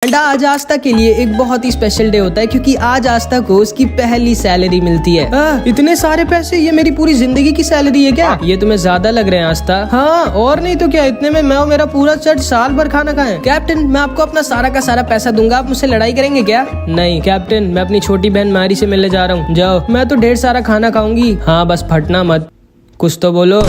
And आज आस्था के लिए एक बहुत ही स्पेशल डे होता है क्योंकि आज आस्था को उसकी पहली सैलरी मिलती है। इतने सारे पैसे, ये मेरी पूरी जिंदगी की सैलरी है क्या? ये तुम्हें ज्यादा लग रहे हैं आस्था? हाँ और नहीं तो क्या, इतने में मैं और मेरा पूरा चर्च साल भर खाना खाए। कैप्टन मैं आपको अपना सारा का सारा पैसा दूंगा, आप मुझसे लड़ाई करेंगे क्या? नहीं कैप्टन, मैं अपनी छोटी बहन मारी से मिलने जा रहा हूँ। जाओ, मैं तो ढेर सारा खाना खाऊंगी। हाँ बस फटना मत, कुछ तो बोलो।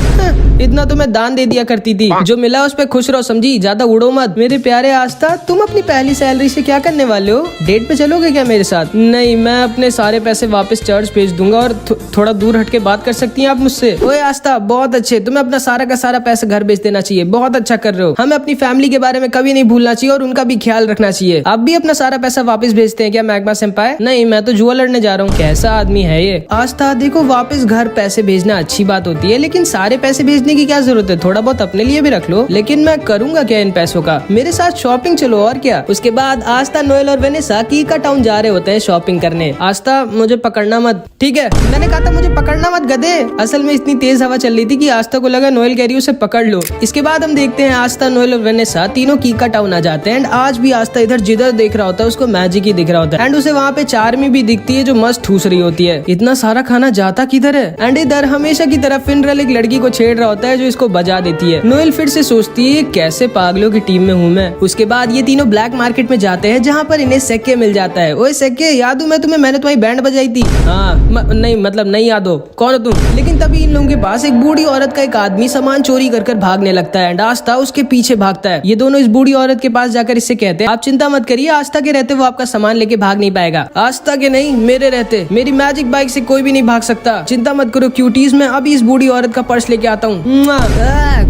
इतना तो मैं दान दे दिया करती थी, जो मिला उस पे खुश रहो, समझी? ज्यादा उड़ो मत। मेरे प्यारे आस्था, तुम अपनी पहली सैलरी से क्या करने वाले हो? डेट पे चलोगे क्या मेरे साथ? नहीं, मैं अपने सारे पैसे वापस चर्च भेज दूंगा और थोड़ा दूर हट के बात कर सकती हैं आप मुझसे। ओए आस्था, बहुत अच्छे, तुम्हें अपना सारा का सारा पैसा घर भेज देना चाहिए, बहुत अच्छा कर रहे हो। हमें अपनी फैमिली के बारे में कभी नहीं भूलना चाहिए और उनका भी ख्याल रखना चाहिए। आप भी अपना सारा पैसा वापस भेजते हैं क्या मैग्मा सेंपाई? नहीं, मैं तो जुआ लड़ने जा रहा हूँ। कैसा आदमी है ये? आस्था देखो, वापस घर पैसे भेजना अच्छी बात होती है, लेकिन सारे पैसे भेजने की क्या जरूरत है? थोड़ा बहुत अपने लिए भी रख लो। लेकिन मैं करूंगा क्या इन पैसों का? मेरे साथ शॉपिंग चलो और क्या। उसके बाद आस्था, नोएल और वेनेसा कीका टाउन जा रहे होते हैं शॉपिंग करने। आस्था मुझे पकड़ना मत, ठीक है? मैंने कहा था मुझे पकड़ना मत गधे। असल में इतनी तेज हवा चल रही थी कि आस्था को लगा नोएल कह रही है उसे पकड़ लो। इसके बाद हम देखते हैं आस्था, नोएल और वेनेसा तीनों कीका टाउन आ जाते हैं। एंड आज भी आस्था इधर जिधर देख रहा होता है उसको मैजिक ही दिख रहा होता है। एंड उसे वहाँ पे चार्मी भी दिखती है जो मस्त ठूस रही होती है। इतना सारा खाना जाता किधर है? एंड इधर हमेशा की तरह फिनरल एक लड़की को छेड़ रहा होता है जो इसको बजा देती है। नोएल फिर से सोचती है कैसे पागलों की टीम में हूँ मैं। उसके बाद ये तीनों ब्लैक मार्केट में जाते हैं जहाँ पर इन्हें सेक्के मिल जाता है। ओए सेक्के, याद हूँ मैं तुम्हें, मैंने तुम्हारी बैंड बजाई थी। हाँ नहीं मतलब नहीं याद हो, कौन हो तुम? लेकिन तभी इन लोगों के पास एक बूढ़ी औरत का एक आदमी सामान चोरी कर भागने लगता है। एंड आस्था उसके पीछे भागता है। ये दोनों इस बूढ़ी औरत के पास जाकर इससे कहते हैं आप चिंता मत करिए, आस्था के रहते वो आपका सामान लेके भाग नहीं पाएगा। आस्था के नहीं, मेरे रहते मेरी मैजिक बाइक से कोई भी नहीं भाग सकता। चिंता मत करो क्यूटीज, मैं अभी इस बूढ़ी औरत का पर्स लेके आता हूँ।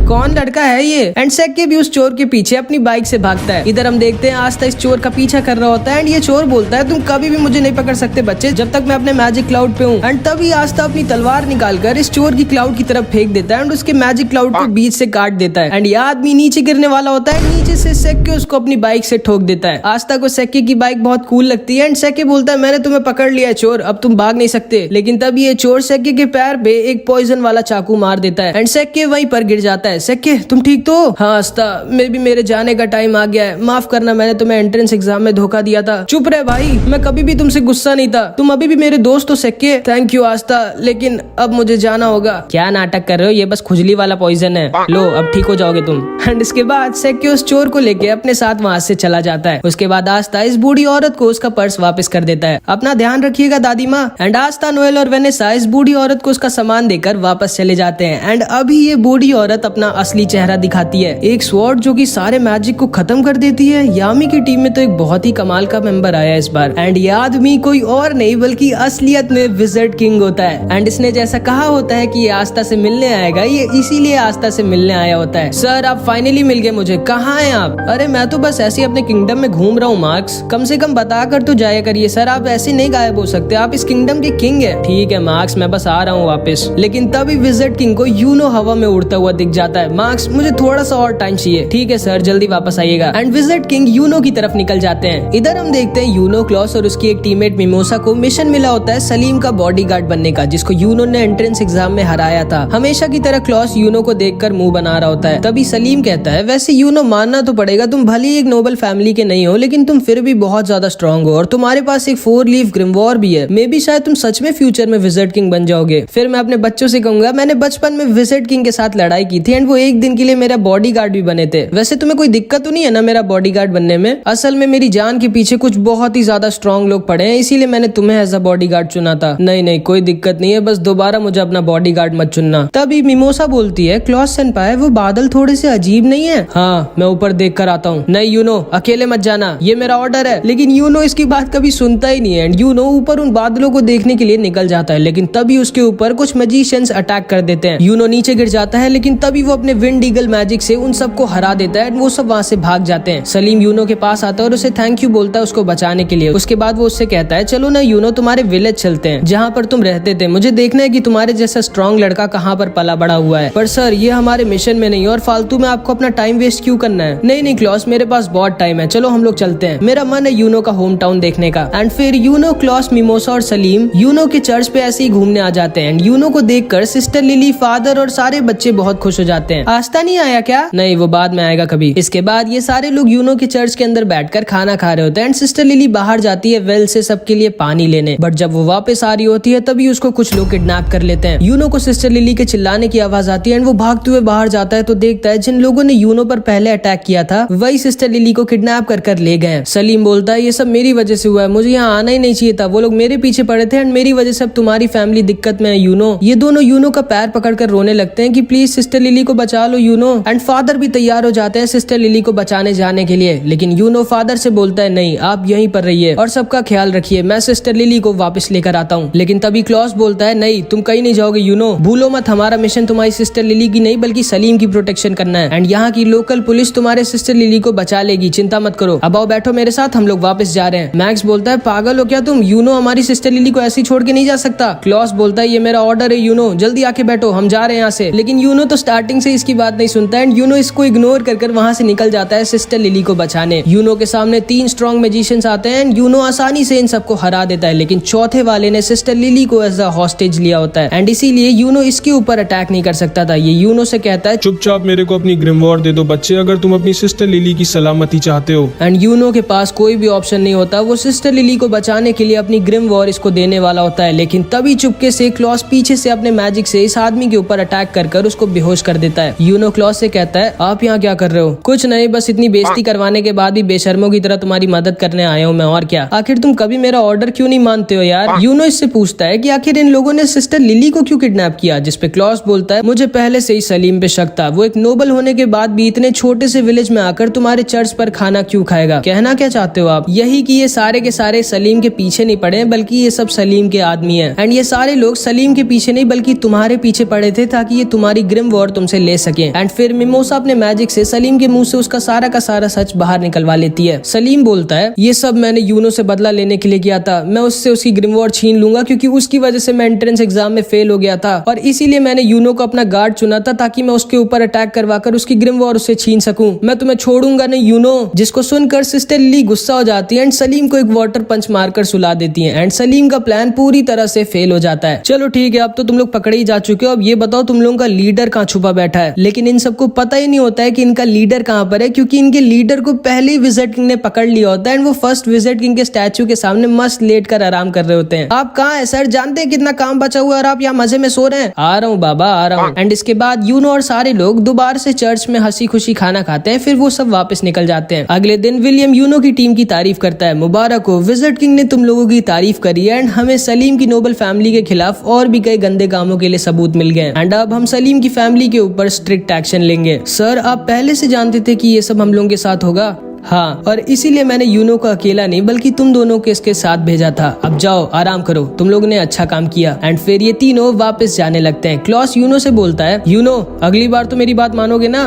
कौन लड़का है ये? एंड सेक्के भी उस चोर के पीछे अपनी बाइक से भागता है। इधर हम देखते हैं आस्था इस चोर का पीछा कर रहा होता है। एंड ये चोर बोलता है तुम कभी भी मुझे नहीं पकड़ सकते बच्चे, जब तक मैं अपने मैजिक क्लाउड पे हूँ। एंड तभी आस्था अपनी तलवार निकालकर इस चोर की क्लाउड की तरफ फेंक देता है एंड उसके मैजिक क्लाउड को बीच से काट देता है। एंड ये आदमी नीचे गिरने वाला होता है, नीचे से सेक्के उसको अपनी बाइक से ठोक देता है। आस्था को सेक्के की बाइक बहुत कूल लगती है। एंड सेक्के बोलता है मैंने तुम्हें पकड़ लिया है चोर, अब तुम भाग नहीं सकते। लेकिन तभी ये चोर सेक्के के पैर पे एक पॉइजन वाला चाकू मार देता है एंड सेक्के वहीं पर गिर जाता है। सेक्के तुम ठीक तो? हाँ आस्था, मेरे जाने का टाइम आ गया है, माफ करना, मैंने तुम्हें एंट्रेंस एग्जाम में धोखा दिया था। चुप रहे भाई, मैं कभी भी तुमसे गुस्सा नहीं था, तुम अभी भी मेरे दोस्त हो सेक्के। थैंक यू आस्था, लेकिन अब मुझे जाना होगा। क्या नाटक कर रहे हो, ये बस खुजली वाला पॉइजन है, लो अब ठीक हो जाओगे तुम। एंड इसके बाद सेक्के उस चोर को लेके अपने साथ वहाँ से चला जाता है। उसके बाद आस्था इस बूढ़ी औरत को उसका पर्स वापस कर देता है। अपना ध्यान रखिएगा दादी माँ। एंड आस्था, नोएल और वेनेसा इस बूढ़ी औरत को उसका सामान देकर वापस चले जाते हैं। एंड अभी ये बूढ़ी औरत अपना असली चेहरा दिखाती है, एक स्वॉर्ड जो कि सारे मैजिक को खत्म कर देती है। यामी की टीम में तो एक बहुत ही कमाल का मेंबर आया इस बार। एंड ये आदमी कोई और नहीं बल्कि असलियत में विज़र्ड किंग होता है। एंड इसने जैसा कहा होता है कि ये आस्था से मिलने आएगा, ये इसीलिए आस्था से मिलने आया होता है। सर आप फाइनली मिल गए मुझे, कहाँ हैं आप? अरे मैं तो बस ऐसे ही अपने किंगडम में घूम रहा हूँ मार्क्स, कम से कम बता कर तो जाया करिए सर, आप ऐसे नहीं गायब हो सकते, आप इस किंगडम के किंग है। ठीक है मार्क्स, मैं बस आ रहा हूँ वापस। लेकिन तभी विज़र्ड किंग को यूनो हवा में उड़ता हुआ दिख जाता है। मार्क्स मुझे थोड़ा सा और टाइम चाहिए। ठीक है सर, जल्दी वापस आइएगा। एंड विज़र्ड किंग यूनो की तरफ निकल जाते हैं। इधर हम देखते हैं यूनो, क्लॉस और उसकी एक टीममेट मिमोसा को मिशन मिला होता है सलीम का बॉडीगार्ड बनने का, जिसको यूनो ने एंट्रेंस एग्जाम में हराया था। हमेशा की तरह क्लॉस यूनो को देखकर मुंह बना रहा होता है। तभी सलीम कहता है वैसे यूनो मानना तो पड़ेगा, तुम भले ही एक नोबल फैमिली के नहीं हो, लेकिन तुम फिर भी बहुत ज्यादा स्ट्रॉन्ग हो और तुम्हारे पास एक 4 लीफ ग्रिमवॉर भी है। मे बी शायद तुम सच में फ्यूचर में विज़र्ड किंग बन जाओगे। फिर मैं अपने बच्चों से कहूंगा मैंने बचपन में विज़र्ड किंग के साथ लड़ाई की थी एंड वो एक दिन के लिए मेरा बॉडीगार्ड भी बने थे। वैसे तुम्हें कोई दिक्कत तो नहीं है ना मेरा बॉडीगार्ड बनने में? असल में मेरी जान के पीछे कुछ बहुत ही ज्यादा स्ट्रॉन्ग लोग पड़े हैं, इसीलिए मैंने तुम्हें एज अ बॉडीगार्ड चुना था। नहीं कोई दिक्कत नहीं है, बस दोबारा मुझे अपना बॉडीगार्ड मत चुनना। तभी मिमोसा बोलती है क्लॉस सेनपाई वो बादल थोड़े से अजीब नहीं है? हाँ मैं ऊपर देख कर आता हूँ। नहीं यूनो, अकेले मत जाना, ये मेरा ऑर्डर है। लेकिन यूनो इसकी बात कभी सुनता ही नहीं है। एंड यूनो ऊपर उन बादलों को देखने के लिए निकल जाता है, लेकिन तभी उसके ऊपर कुछ मैजिशियंस अटैक कर देते हैं। यूनो नीचे गिर जाता है, लेकिन तभी वो अपने विंड ईगल मैजिक से उन सबको हरा देता है। वो सब वहाँ से भाग जाते हैं। सलीम यूनो के पास आता है और उसे थैंक यू बोलता है उसको बचाने के लिए। उसके बाद वो उससे कहता है चलो ना यूनो तुम्हारे विलेज चलते हैं जहाँ पर तुम रहते थे, मुझे देखना है कि तुम्हारे जैसा स्ट्रॉन्ग लड़का कहाँ पर पला बड़ा हुआ है। पर सर ये हमारे मिशन में नहीं और फालतू में आपको अपना टाइम वेस्ट क्यों करना है? नहीं क्लॉस, मेरे पास बहुत टाइम है, चलो हम लोग चलते हैं, मेरा मन है यूनो का होम टाउन देखने का। एंड फिर यूनो, क्लॉस, मिमोसा और सलीम यूनो के चर्च पे ऐसे ही घूमने आ जाते हैं। यूनो को देखकर सिस्टर लिली, फादर और सारे सारे बच्चे बहुत खुश हो जाते हैं। आस्था नहीं आया क्या? नहीं, वो बाद में आएगा कभी। इसके बाद ये सारे लोग यूनो के चर्च के अंदर बैठकर खाना खा रहे होते हैं एंड सिस्टर लिली बाहर जाती है वेल से सबके लिए पानी लेने। बट जब वो वापस आ रही होती है तभी उसको कुछ लोग किडनैप कर लेते हैं। यूनो को सिस्टर लिली के चिल्लाने की आवाज आती है एंड वो भागते हुए बाहर जाता है तो देखता है जिन लोगों ने यूनो पर पहले अटैक किया था वही सिस्टर लिली को किडनैप कर ले गए। सलीम बोलता है ये सब मेरी वजह से हुआ है, मुझे यहाँ आना ही नहीं चाहिए था। वो लोग मेरे पीछे पड़े थे एंड मेरी वजह से अब तुम्हारी फैमिली दिक्कत में है यूनो। ये दोनों यूनो का पैर पकड़कर रोने लगते हैं कि प्लीज सिस्टर लिली को बचा लो यूनो। एंड फादर भी तैयार हो जाते हैं सिस्टर लिली को बचाने जाने के लिए, लेकिन यूनो फादर से बोलता है नहीं, आप यहीं पर रहिए और सबका ख्याल रखिए, मैं सिस्टर लिली को वापस लेकर आता हूँ। लेकिन तभी क्लॉस बोलता है नहीं, तुम कहीं नहीं जाओगे यूनो, भूलो मत हमारा मिशन तुम्हारी सिस्टर लिली की नहीं बल्कि सलीम की प्रोटेक्शन करना है एंड यहाँ की लोकल पुलिस तुम्हारे सिस्टर लिली को बचा लेगी, चिंता मत करो। अब आओ बैठो मेरे साथ, हम लोग वापस जा रहे हैं। मैक्स बोलता है पागल हो क्या तुम, यूनो हमारी सिस्टर लिली को ऐसे ही छोड़ के नहीं जा सकता। क्लॉस बोलता है ये मेरा ऑर्डर है यूनो, जल्दी आके बैठो, हम जा रहे हैं यहाँ से। लेकिन यूनो तो स्टार्टिंग से इसकी बात नहीं सुनता एंड यूनो इसको इग्नोर कर वहाँ से निकल जाता है सिस्टर लिली को बचाने। यूनो के सामने 3 स्ट्रॉन्ग मैजिशियंस आते हैं एंड यूनो आसानी से इन सबको हरा देता है, लेकिन चौथे वाले ने सिस्टर लिली को एज अ हॉस्टेज लिया होता है एंड इसीलिए यूनो इसके ऊपर अटैक नहीं कर सकता था। ये यूनो से कहता है चुपचाप मेरे को अपनी ग्रिमवॉर दे दो बच्चे, अगर तुम अपनी सिस्टर लिली की सलामती चाहते हो। एंड यूनो के पास कोई भी ऑप्शन नहीं होता, वो सिस्टर लिली को बचाने के लिए अपनी ग्रिम वॉर इसको देने वाला होता है। लेकिन तभी चुपके से क्लॉस पीछे से अपने मैजिक से इस आदमी के ऊपर अटैक कर उसको बेहोश कर देता है। यूनो क्लॉस से कहता है आप यहाँ क्या कर रहे हो? कुछ नहीं, बस इतनी बेइज्जती करवाने के बाद भी बेशर्मों की तरह तुम्हारी मदद करने आया हूँ मैं, और क्या। आखिर तुम कभी मेरा ऑर्डर क्यों नहीं मानते हो यार? यूनो इससे पूछता है कि आखिर इन लोगों ने सिस्टर लिली को क्यों किडनैप किया, जिसपे क्लॉस बोलता है मुझे पहले से ही सलीम पे शक था, वो एक नोबल होने के बाद भी इतने छोटे से विलेज में आकर तुम्हारे चर्च पर खाना क्यों खाएगा। कहना क्या चाहते हो आप? यही कि ये सारे के सारे सलीम के पीछे नहीं पड़े बल्कि ये सब सलीम के आदमी हैं एंड ये सारे लोग सलीम के पीछे नहीं बल्कि तुम्हारे पीछे पड़े थे ताकि ये तुम्हारी ग्रिम वॉर तुमसे ले सके। एंड फिर मिमोसा अपने मैजिक से सलीम के मुंह से उसका सारा का सारा सच बाहर निकलवा लेती है। सलीम बोलता है ये सब मैंने यूनो से बदला लेने के लिए किया था, मैं उससे उसकी ग्रिम वॉर छीन लूंगा क्योंकि उसकी वजह से मैं एंट्रेंस एग्जाम में फेल हो गया था और इसीलिए मैंने यूनो को अपना गार्ड चुना था ताकि मैं उसके ऊपर अटैक करवाकर उसकी ग्रिम वॉर उससे छीन सकूं। मैं तुम्हें छोड़ूंगा नहीं यूनो। जिसको सुनकर सिस्टर लिली गुस्सा हो जाती है एंड सलीम को एक वाटर पंच मारकर सुला देती है एंड सलीम का प्लान पूरी तरह से फेल हो जाता है। चलो ठीक है, अब तो तुम लोग पकड़े ही जा चुके हो, अब ये बताओ तुम लोगों का लीडर कहाँ छुपा बैठा है। लेकिन इन सबको पता ही नहीं होता है कि इनका लीडर कहाँ पर है क्योंकि इनके लीडर को पहले ही विजिट किंग ने पकड़ लिया होता है एंड वो फर्स्ट विजिट किंग के स्टैचू के सामने मस्त लेट कर आराम कर रहे होते हैं। आप कहाँ है सर? जानते हैं कितना काम बचा हुआ है और आप यहाँ मजे में सो रहे हैं? आ रहा हूँ बाबा, आ रहा हूँ। एंड इसके बाद यूनो और सारे लोग दोबारा से चर्च में हंसी खुशी खाना खाते हैं, फिर वो सब वापस निकल जाते हैं। अगले दिन विलियम यूनो की टीम की तारीफ करता है, मुबारक हो, विजिट किंग ने तुम लोगों की तारीफ करी है एंड हमें सलीम की नोबल फैमिली के खिलाफ और भी कई गंदे कामों के लिए सबूत मिल गए एंड अब हम सलीम की फैमिली के ऊपर स्ट्रिक्ट एक्शन लेंगे। सर आप पहले से जानते थे कि ये सब हम लोगों के साथ होगा? हाँ, और इसीलिए मैंने यूनो को अकेला नहीं बल्कि तुम दोनों के इसके साथ भेजा था। अब जाओ आराम करो, तुम लोग ने अच्छा काम किया। एंड फिर ये तीनों वापस जाने लगते हैं। क्लॉस यूनो से बोलता है यूनो अगली बार तो मेरी बात मानोगे ना?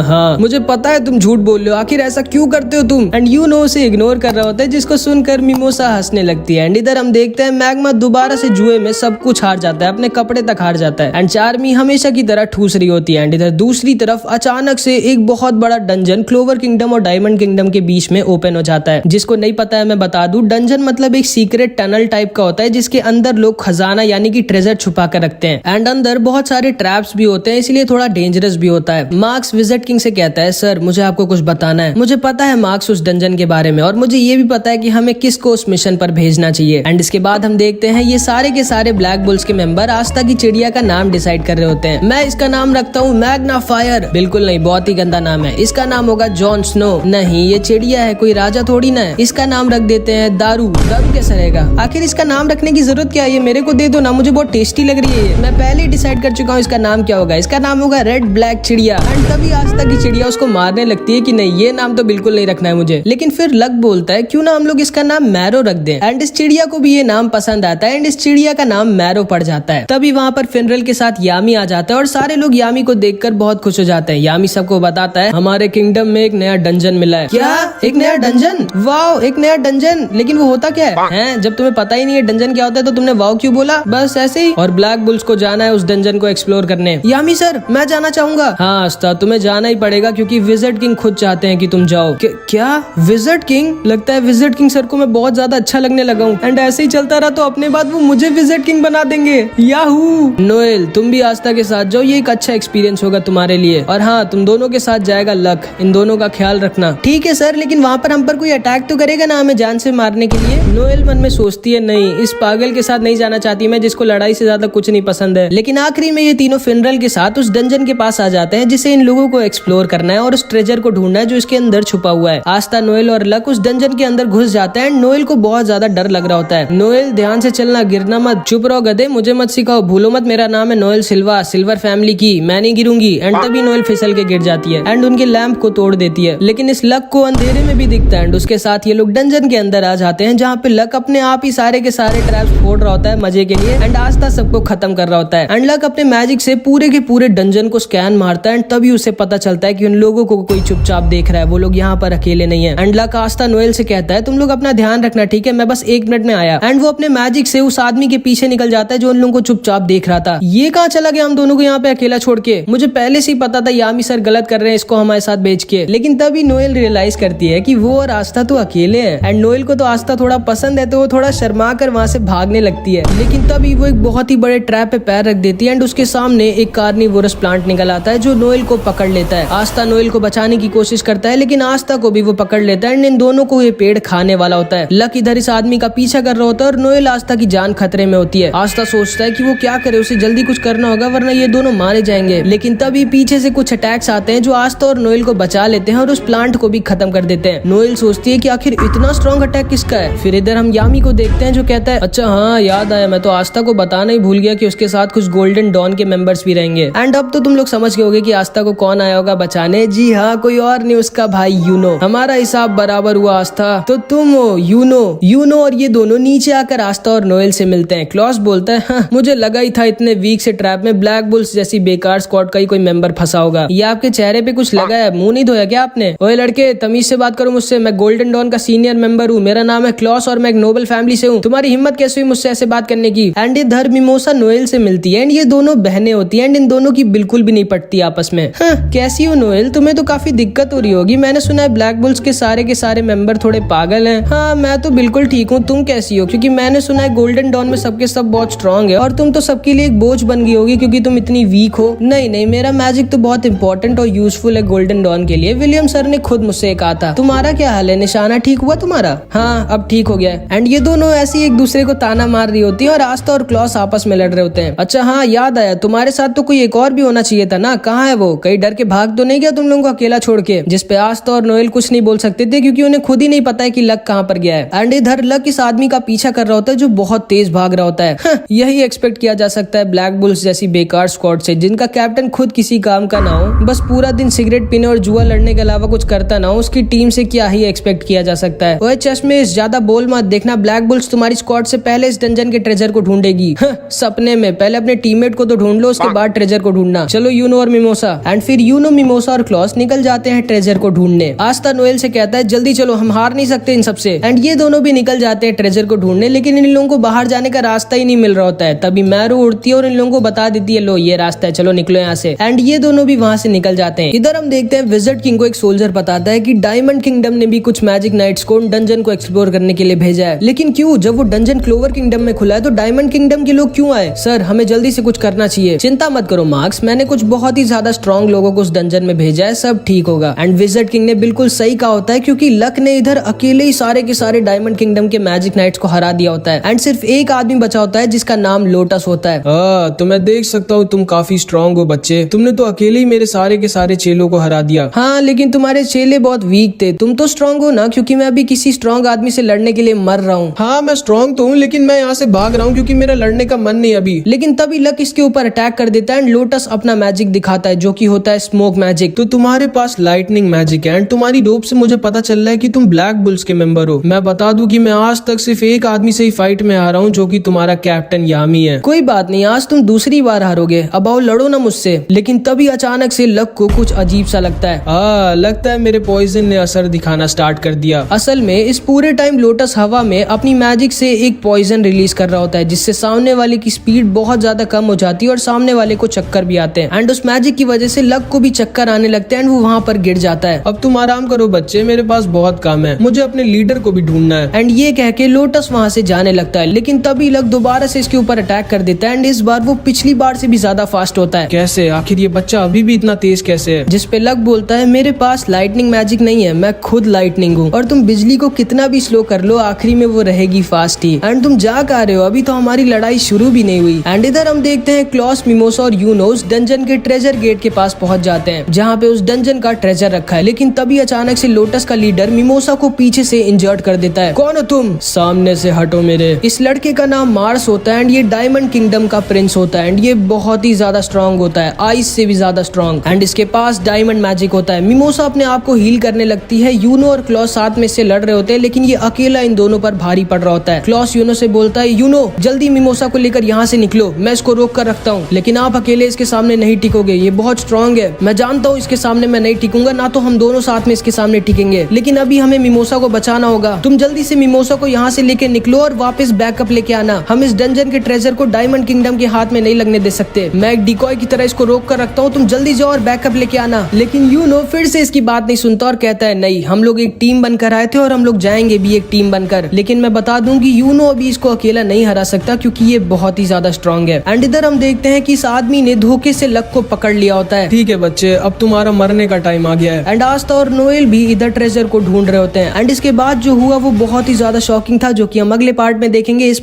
हाँ, मुझे पता है तुम झूठ बोल रहे हो, आखिर ऐसा क्यों करते हो तुम? एंड यूनो उसे इग्नोर कर रहा होता है जिसको सुनकर मिमोसा हंसने लगती है। एंड इधर हम देखते हैं मैग्मा दोबारा से जुए में सब कुछ हार जाता है, अपने कपड़े तक हार जाता है एंड चार्मी हमेशा की तरह ठूस रही होती है। एंड इधर दूसरी तरफ अचानक से एक बहुत बड़ा डंजन क्लोवर किंगडम और डायमंड किंगडम के बीच में ओपन हो जाता है। जिसको नहीं पता है मैं बता दूं, डंजन मतलब एक सीक्रेट टनल टाइप का होता है जिसके अंदर लोग खजाना यानी कि ट्रेजर छुपा कर रखते हैं एंड अंदर बहुत सारे ट्रैप्स भी होते हैं, इसलिए थोड़ा डेंजरस भी होता है। मार्क्स विजिट किंग से कहता है सर मुझे आपको कुछ बताना है। मुझे पता है मार्क्स उस डंजन के बारे में और मुझे ये भी पता है कि हमें किसको उस मिशन पर भेजना चाहिए। एंड इसके बाद हम देखते हैं ये सारे के सारे ब्लैक बुल्स के मेंबर आस्था की चिड़िया का नाम डिसाइड कर रहे होते हैं। मैं इसका नाम रखता हूँ मैग्ना फायर। बिल्कुल नहीं, बहुत ही गंदा नाम है। इसका नाम होगा जॉन स्नो। नहीं, ये चिड़िया है, कोई राजा थोड़ी ना है। इसका नाम रख देते हैं दारू। दारू कैसा रहेगा? आखिर इसका नाम रखने की जरूरत क्या है? ये मेरे को दे दो ना, मुझे बहुत टेस्टी लग रही है। मैं पहले ही डिसाइड कर चुका हूँ इसका नाम क्या होगा। इसका नाम होगा रेड ब्लैक चिड़िया। एंड तभी आस्था की चिड़िया उसको मारने लगती है कि नहीं, ये नाम तो बिल्कुल नहीं रखना है मुझे। लेकिन फिर लक बोलता है क्यों ना हम लोग इसका नाम मैरो रख दें। एंड इस चिड़िया को भी ये नाम पसंद आता है एंड इस चिड़िया का नाम मैरो पड़ जाता है। तभी वहाँ पर फिनरल के साथ यामी आ जाता है और सारे लोग यामी को देखकर बहुत खुश हो जाते हैं। यामी सबको बताता है हमारे किंगडम में एक नया डंजन मिला है। क्या? एक नया डंजन? वाओ, एक नया डंजन, लेकिन वो होता क्या है? हैं? जब तुम्हें पता ही नहीं है डंजन क्या होता है तो तुमने वाओ क्यों बोला? बस ऐसे ही। और ब्लैक बुल्स को जाना है उस डंजन को एक्सप्लोर करने। यामी सर, मैं जाना चाहूंगा। हाँ आस्था, तुम्हें जाना ही पड़ेगा क्योंकि विजिट किंग खुद चाहते हैं कि तुम जाओ। क्या? Visit king? लगता है विजिट किंग सर को मैं बहुत ज्यादा अच्छा लगने लगा हूँ, एंड ऐसे ही चलता रहा तो अपने बाद वो मुझे विजिट किंग बना देंगे। याहू! नोएल, तुम भी आस्था के साथ जाओ, ये एक अच्छा एक्सपीरियंस होगा तुम्हारे लिए। और हाँ, तुम दोनों के साथ जाएगा लक, इन दोनों का ख्याल रखना। ठीक है सर, लेकिन वहाँ पर हम पर कोई अटैक तो करेगा ना हमें जान से मारने के लिए? नोएल मन में सोचती है, नहीं, इस पागल के साथ नहीं जाना चाहती मैं, जिसको लड़ाई से ज्यादा कुछ नहीं पसंद है। लेकिन आखिरी में ये तीनों फिनरल के साथ उस डंजन के पास आ जाते हैं जिसे इन लोगों को एक्सप्लोर करना है और उस ट्रेजर को ढूंढना है जो इसके अंदर छुपा हुआ है। आस्था, नोएल और लक उस डंजन के अंदर घुस जाते हैं। नोएल को बहुत ज्यादा डर लग रहा होता है। नोएल, ध्यान से चलना, गिरना मत, चुप रहो गधे, मुझे मत सिखाओ, भूलो मत मेरा नाम है नोएल सिल्वा, सिल्वर फैमिली की, मैं नहीं गिरूंगी। एंड तभी नोएल फिसल के गिर जाती है एंड उनके लैंप को तोड़ देती है। लेकिन इस लक को अंधेरे में भी दिखता है एंड उसके साथ ये लोग डंजन के अंदर आ जाते हैं जहाँ पे लक अपने आप ही सारे के सारे ट्रैप्स फोड़ रहा होता है मजे के लिए एंड आस्था सबको खत्म कर रहा होता है। एंड लक अपने मैजिक से पूरे के पूरे डंजन को स्कैन मारता है एंड तभी उसे पता चलता है कि उन लोगों को कोई चुपचाप देख रहा है, वो लोग यहाँ पर अकेले नहीं है। एंड लक आस्था नोएल से कहता है, तुम लोग अपना ध्यान रखना, ठीक है, मैं बस 1 मिनट में आया। एंड वो अपने मैजिक से उस आदमी के पीछे निकल जाता है जो उन लोगों को चुपचाप देख रहा था। ये कहाँ चला गया हम दोनों को यहाँ पे अकेला छोड़ के? मुझे पहले से ही पता था यामी सर गलत कर रहे हैं इसको हमारे साथ भेज के। लेकिन तभी नोएल रियलाइज करती है कि वो और आस्था तो अकेले हैं एंड नोएल को तो आस्था थोड़ा पसंद है, तो वो थोड़ा शर्मा कर वहाँ से भागने लगती है। लेकिन तभी वो एक बहुत ही बड़े ट्रैप पे पैर रख देती है एंड उसके सामने एक कार्निवोरस प्लांट निकल आता है जो नोएल को पकड़ लेता है। आस्था नोएल को बचाने की कोशिश करता है लेकिन आस्था को भी वो पकड़ लेता है एंड इन दोनों को ये पेड़ खाने वाला होता है। लक इधर इस आदमी का पीछा कर रहा होता है और नोएल आस्था की जान खतरे में होती है। आस्था सोचता है कि वो क्या करे, उसे जल्दी कुछ करना होगा वरना ये दोनों मारे जाएंगे। लेकिन तभी पीछे से कुछ अटैक्स आते हैं जो आस्था और नोएल को बचा लेते हैं और उस प्लांट को भी खत्म कर देते हैं। नोएल सोचती है कि आखिर इतना स्ट्रॉन्ग अटैक किसका है। फिर इधर हम यामी को देखते हैं जो कहता है, अच्छा हाँ याद आया, मैं तो आस्था को बताना ही भूल गया कि उसके साथ कुछ गोल्डन डॉन के मेंबर्स भी रहेंगे। एंड अब तो तुम लोग समझ गए होगे कि आस्था को कौन आया होगा बचाने। जी हाँ, कोई और नहीं, उसका भाई यूनो। हमारा हिसाब बराबर हुआ आस्था, तो तुम हो यूनो और ये दोनों नीचे आकर आस्था और नोएल से मिलते हैं। क्लॉस बोलता है, हाँ, मुझे लगा ही था इतने वीक से ट्रैप में ब्लैक बुल्स जैसी बेकार स्क्वाड का ही कोई मेंबर फंसा होगा। ये आपके चेहरे पे कुछ लगा है, मुंह नहीं धोया क्या आपने? ओए लड़के, तमीज से बात करो मुझसे, मैं गोल्डन डॉन का सीनियर मेंबर हूँ, मेरा नाम है क्लॉस और मैं एक नोबल फैमिली से हूँ। तुम्हारी हिम्मत कैसे हुई मुझसे ऐसे बात करने की? एंड इधर मिमोसा नोएल से मिलती है एंड ये दोनों बहनें होती है एंड इन दोनों की बिल्कुल भी नहीं पटती आपस में। हाँ, कैसी हो नोएल, तुम्हें तो काफी दिक्कत हो रही होगी, मैंने सुना है ब्लैक बुल्स के सारे मेंबर थोड़े पागल हैं। हाँ, मैं तो बिल्कुल ठीक हूँ, तुम कैसी हो? क्योंकि मैंने सुना है गोल्डन डॉन में सबके सब बहुत स्ट्रांग है और तुम तो सबके लिए एक बोझ बन गई होगी क्योंकि तुम इतनी वीक हो। नहीं, मेरा मैजिक तो बहुत इंपॉर्टेंट और यूजफुल है गोल्डन डॉन के लिए। विलियम सर ने खुद मुझसे कहा था। तुम्हारा क्या हाल है? निशाना ठीक हुआ तुम्हारा? हाँ, अब ठीक हो गया है। एंड ये दोनों ऐसे एक दूसरे को ताना मार रही होती है और आस्था और क्लॉस आपस में लड़ रहे होते हैं। अच्छा हाँ, याद आया, तुम्हारे साथ तो कोई एक और भी होना चाहिए था ना, कहाँ है वो? कहीं डर के भाग तो नहीं गया तुम लोगों को अकेला छोड़ के? जिसपे आस्था और नोएल कुछ नहीं बोल सकते थे क्योंकि उन्हें खुद ही नहीं पता है कि लक कहाँ पर गया है। एंड इधर लक इस आदमी का पीछा कर रहा होता है जो बहुत तेज भाग रहा होता है। यही एक्सपेक्ट किया जा सकता है ब्लैक बुल्स जैसी बेकार स्क्वाड से, जिनका कैप्टन खुद किसी काम का ना हो, बस पूरा दिन सिगरेट पीने और जुआ लड़ने के अलावा कुछ करता ना हो। उसकी टीम से क्या ही एक्सपेक्ट किया जा सकता है। ओए चश्मे, ज्यादा बोल मत, देखना ब्लैक बुल्स तुम्हारी स्क्वाड से पहले इस डंजन के ट्रेजर को ढूंढेगी। सपने में, पहले अपने टीममेट को तो ढूंढ लो, उसके बाद ट्रेजर को ढूंढना। चलो यूनो और मिमोसा। एंड फिर यूनो, मिमोसा और क्लॉस निकल जाते हैं ट्रेजर को ढूंढने। आस्था नोएल से कहता है, जल्दी चलो, हम हार नहीं सकते इन सबसे। एंड ये दोनों भी निकल जाते हैं ट्रेजर को ढूंढने, लेकिन इन लोगों को बाहर जाने का रास्ता ही नहीं मिल रहा होता है। तभी मैरू उड़ती है और इन लोगों को बता देती है, लो ये रास्ता है, चलो निकलो यहाँ से। एंड ये दोनों भी वहाँ से निकल जाते हैं। इधर हम देखते हैं विजिट किंग को एक सोल्जर बताता है कि डायमंड किंगडम ने भी कुछ मैजिक नाइट्स को डंजन को एक्सप्लोर करने के लिए भेजा है। लेकिन क्यों? जब वो डंजन क्लोवर किंगडम में खुला है तो डायमंड किंगडम के लोग क्यों आए? सर, हमें जल्दी से कुछ करना चाहिए। चिंता मत करो मार्क्स, मैंने कुछ बहुत ही ज्यादा स्ट्रॉन्ग लोगों को उस डंजन में भेजा है, सब ठीक होगा। एंड विजिट किंग ने बिल्कुल सही कहा होता है क्योंकि लक ने इधर अकेले ही सारे के सारे डायमंड किंगडम के मैजिक नाइट्स को हरा दिया होता है एंड सिर्फ एक आदमी बचा होता है जिसका नाम लोटस होता है। तो मैं देख सकता हूँ तुम काफी स्ट्रांग हो बच्चे, तुमने तो अकेले ही मेरे सारे के सारे चेलों को हरा दिया। हाँ, लेकिन तुम्हारे चेले बहुत वीक थे, तुम तो स्ट्रांग हो ना, क्योंकि मैं अभी किसी स्ट्रांग आदमी से लड़ने के लिए मर रहा हूँ। हाँ, मैं स्ट्रांग तो हूँ लेकिन मैं यहाँ से भाग रहा हूँ क्योंकि मेरा लड़ने का मन नहीं अभी। लेकिन तभी लक इसके ऊपर अटैक कर देता है एंड लोटस अपना मैजिक दिखाता है जो कि होता है स्मोक मैजिक। तो तुम्हारे पास लाइटनिंग मैजिक है एंड तुम्हारी डोप से मुझे पता चल रहा है कि तुम ब्लैक बुल्स के मेंबर हो। मैं बता दूं कि मैं आज तक सिर्फ एक आदमी से ही फाइट में आ रहा हूँ जो कि तुम्हारा कैप्टन यामी है। कोई बात नहीं, आज तुम दूसरी बार हारोगे, अब आओ लड़ो ना मुझसे। लेकिन तभी अचानक से लक को कुछ अजीब सा लगता है। लगता है मेरे पॉइजन ने असर दिखाना स्टार्ट कर दिया। असल में इस पूरे टाइम लोटस हवा में अपनी मैजिक से एक पॉइजन रिलीज कर रहा होता है, जिससे सामने वाले की स्पीड बहुत ज्यादा कम हो जाती है और सामने वाले को चक्कर भी आते हैं। एंड उस मैजिक की वजह से लक को भी चक्कर आने लगते हैं एंड वो वहाँ पर गिर जाता है। अब तुम आराम करो बच्चे, मेरे पास बहुत काम है, मुझे अपने लीडर को भी ढूंढना है। एंड ये कह के लोटस वहाँ से जाने लगता है, लेकिन तभी लक दोबारा से इसके ऊपर अटैक कर देता है एंड इस बार वो पिछली बार से भी ज्यादा फास्ट होता है। कैसे? आखिर ये बच्चा अभी भी इतना तेज कैसे है? जिस पे लक बोलता है, मेरे पास लाइटनिंग मैजिक नहीं है, मैं खुद लाइटनिंग हूँ और तुम बिजली को कितना भी स्लो कर लो आखिरी में वो रहेगी फास्ट ही। एंड तुम जा कर रहे हो, अभी तो हमारी लड़ाई शुरू भी नहीं हुई। एंड इधर हम देखते हैं क्लॉस, मिमोसा और यूनो उस डंजन के ट्रेजर गेट के पास पहुंच जाते हैं जहाँ पे उस डंजन का ट्रेजर रखा है। लेकिन तभी अचानक से लोटस का लीडर मिमोसा को पीछे से इंजर्ड कर देता है। कौन हो तुम? सामने से हटो मेरे। इस लड़के का नाम मार्स होता है एंड ये डायमंड किंगडम का प्रिंस होता है एंड ये बहुत ही ज्यादा स्ट्रॉन्ग होता है, आइस से भी ज्यादा स्ट्रॉन्ग। एंड इसके पास डायमंड मैजिक होता है। मिमोसा अपने आप को हील करने लगती है। यूनो और क्लॉस साथ में से लड़ रहे होते हैं, लेकिन ये अकेला इन दोनों पर भारी पड़ रहा होता है। क्लॉस यूनो से बोलता है, यूनो जल्दी मिमोसा को लेकर यहाँ से निकलो, मैं इसको रोक कर रखता हूँ, लेकिन आप अकेले इसके सामने नहीं टिकोगे, ये बहुत स्ट्रॉन्ग है। मैं जानता हूँ इसके सामने मैं नहीं टिकूंगा, ना तो हम दोनों साथ में इसके सामने टिकेंगे, लेकिन अभी हमें मिमोसा को बचाना होगा। तुम जल्दी से मिमोसा को यहाँ से लेके निकलो और वापस बैकअप लेके आना। हम इस डंजन के ट्रेजर को डायमंड किंगडम के हाथ में नहीं लगने दे सकते। मैं एक डिकॉय की तरह इसको रोक कर रखता हूँ, तुम जल्दी जाओ और बैकअप लेके आना। लेकिन यूनो फिर से इसकी बात नहीं सुनता और कहता है, नहीं, हम लोग एक टीम बनकर आए थे और हम लोग जाएंगे भी एक टीम बनकर। लेकिन मैं बता दूं कि यूनो अभी इसको अकेला नहीं हरा सकता क्योंकि ये बहुत ही ज्यादा स्ट्रॉन्ग है। एंड इधर हम देखते हैं कि इस आदमी ने धोखे से लक को पकड़ लिया होता है। ठीक है बच्चे, अब तुम्हारा मरने का टाइम आ गया है। एंड आस्था और नोएल भी इधर ट्रेजर को ढूंढ रहे होते हैं। एंड इसके बाद जो हुआ वो बहुत ही ज्यादा शॉकिंग था, जो कि हम अगले पार्ट में देखेंगे। इस